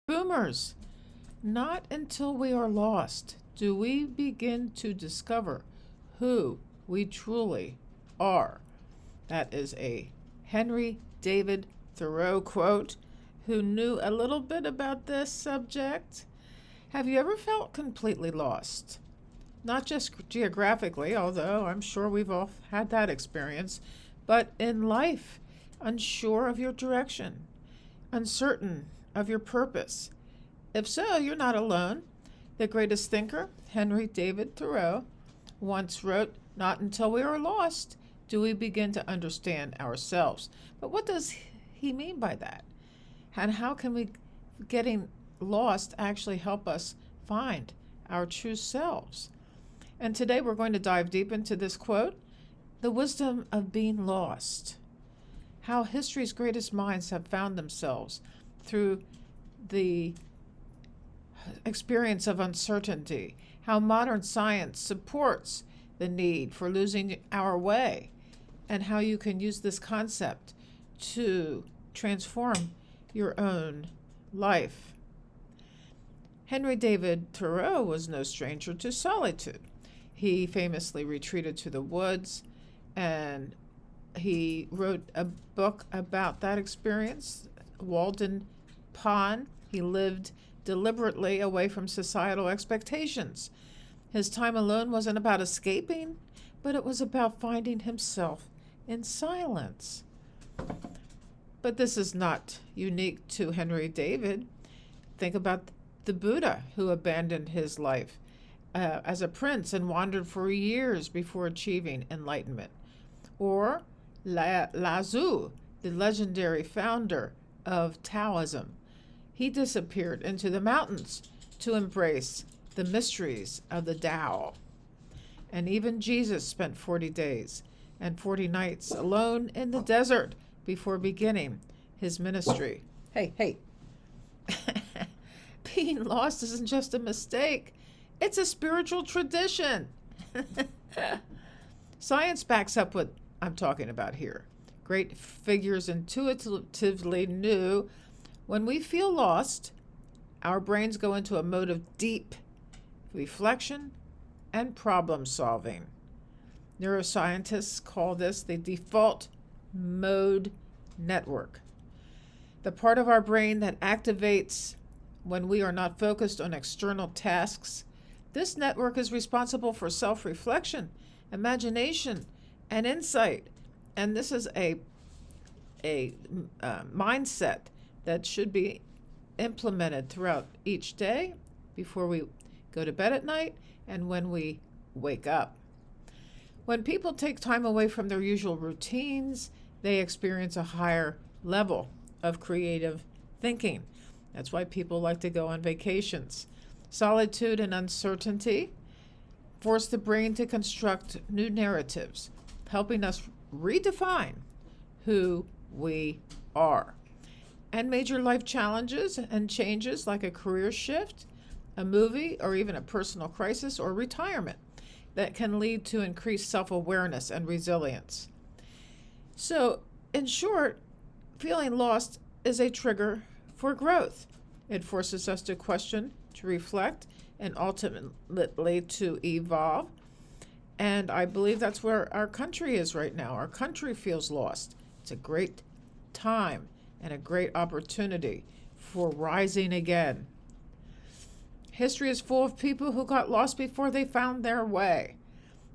Boomers, not until we are lost do we begin to discover who we truly are. That is a Henry David Thoreau quote, who knew a little bit about this subject. Have you ever felt completely lost? Not just geographically, although I'm sure we've all had that experience, but in life, unsure of your direction, uncertain of your purpose. If so, you're not alone. The greatest thinker, Henry David Thoreau, once wrote, "Not until we are lost do we begin to understand ourselves." But what does he mean by that? And how can we getting lost actually help us find our true selves? And today we're going to dive deep into this quote, the wisdom of being lost. How history's greatest minds have found themselves through the experience of uncertainty, how modern science supports the need for losing our way, and how you can use this concept to transform your own life. Henry David Thoreau was no stranger to solitude. He famously retreated to the woods, and he wrote a book about that experience, Walden Pond. He lived deliberately away from societal expectations. His time alone wasn't about escaping, but it was about finding himself in silence. But this is not unique to Henry David. Think about the Buddha, who abandoned his life as a prince and wandered for years before achieving enlightenment. Or Lao Tzu, the legendary founder of Taoism. He disappeared into the mountains to embrace the mysteries of the Tao. And even Jesus spent 40 days and 40 nights alone in the desert before beginning his ministry. Hey. Being lost isn't just a mistake, it's a spiritual tradition. Science backs up what I'm talking about here. Great figures intuitively knew when we feel lost, our brains go into a mode of deep reflection and problem solving. Neuroscientists call this the default mode network. The part of our brain that activates when we are not focused on external tasks. This network is responsible for self-reflection, imagination, and insight. And this is a mindset that should be implemented throughout each day, before we go to bed at night and when we wake up. When people take time away from their usual routines, they experience a higher level of creative thinking. That's why people like to go on vacations. Solitude and uncertainty force the brain to construct new narratives, helping us redefine who we are. And major life challenges and changes like a career shift, a movie, or even a personal crisis or retirement that can lead to increased self-awareness and resilience. So, in short, feeling lost is a trigger for growth. It forces us to question, to reflect, and ultimately to evolve. And I believe that's where our country is right now. Our country feels lost. It's a great time and a great opportunity for rising again. History is full of people who got lost before they found their way.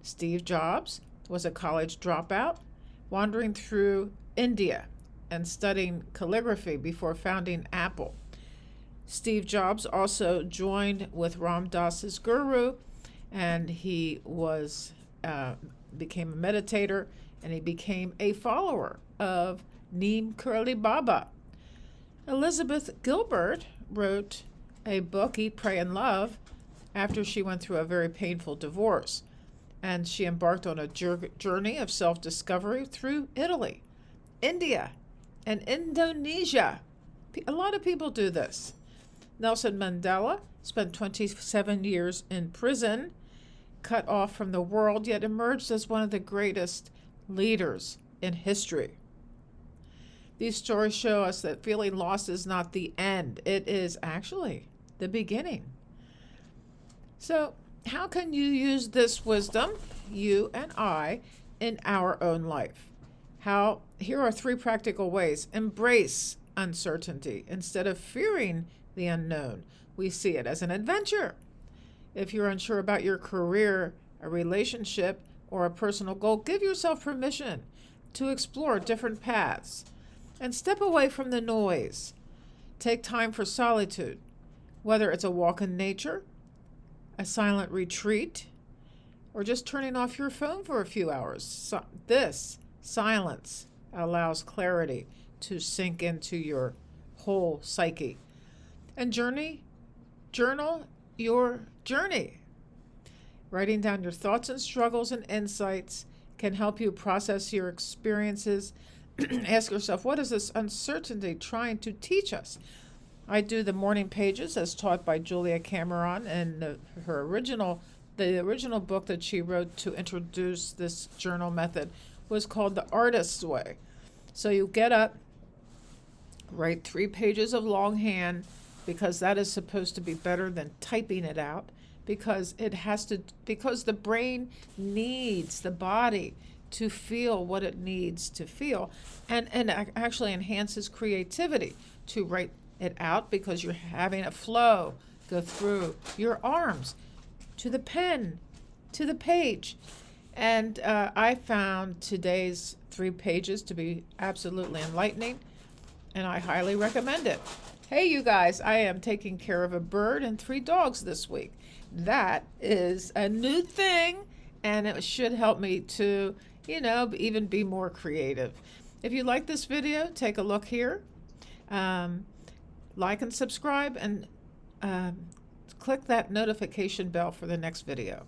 Steve Jobs was a college dropout, wandering through India and studying calligraphy before founding Apple. Steve Jobs also joined with Ram Dass's guru, and he became a meditator, and he became a follower of Neem Karoli Baba. Elizabeth Gilbert wrote a book, Eat, Pray, and Love, after she went through a very painful divorce. And she embarked on a journey of self-discovery through Italy, India, and Indonesia. A lot of people do this. Nelson Mandela spent 27 years in prison, cut off from the world, yet emerged as one of the greatest leaders in history. These stories show us that feeling lost is not the end. It is actually the beginning. So, how can you use this wisdom, you and I, in our own life? Here are 3 practical ways. Embrace uncertainty. Instead of fearing the unknown, we see it as an adventure. If you're unsure about your career, a relationship, or a personal goal, give yourself permission to explore different paths and step away from the noise. Take time for solitude, whether it's a walk in nature, a silent retreat, or just turning off your phone for a few hours. This silence allows clarity to sink into your whole psyche. And journal your journey. Writing down your thoughts and struggles and insights can help you process your experiences. Ask yourself, what is this uncertainty trying to teach us? I do the morning pages as taught by Julia Cameron, and the original book that she wrote to introduce this journal method was called The Artist's Way. So you get up, write 3 pages of longhand, because that is supposed to be better than typing it out, because the brain needs the body to feel what it needs to feel, and actually enhances creativity to write it out, because you're having a flow go through your arms to the pen, to the page. And I found today's 3 pages to be absolutely enlightening, and I highly recommend it. Hey, you guys, I am taking care of a bird and 3 dogs this week. That is a new thing, and it should help me to, even be more creative. If you like this video, take a look here. Like and subscribe, and click that notification bell for the next video.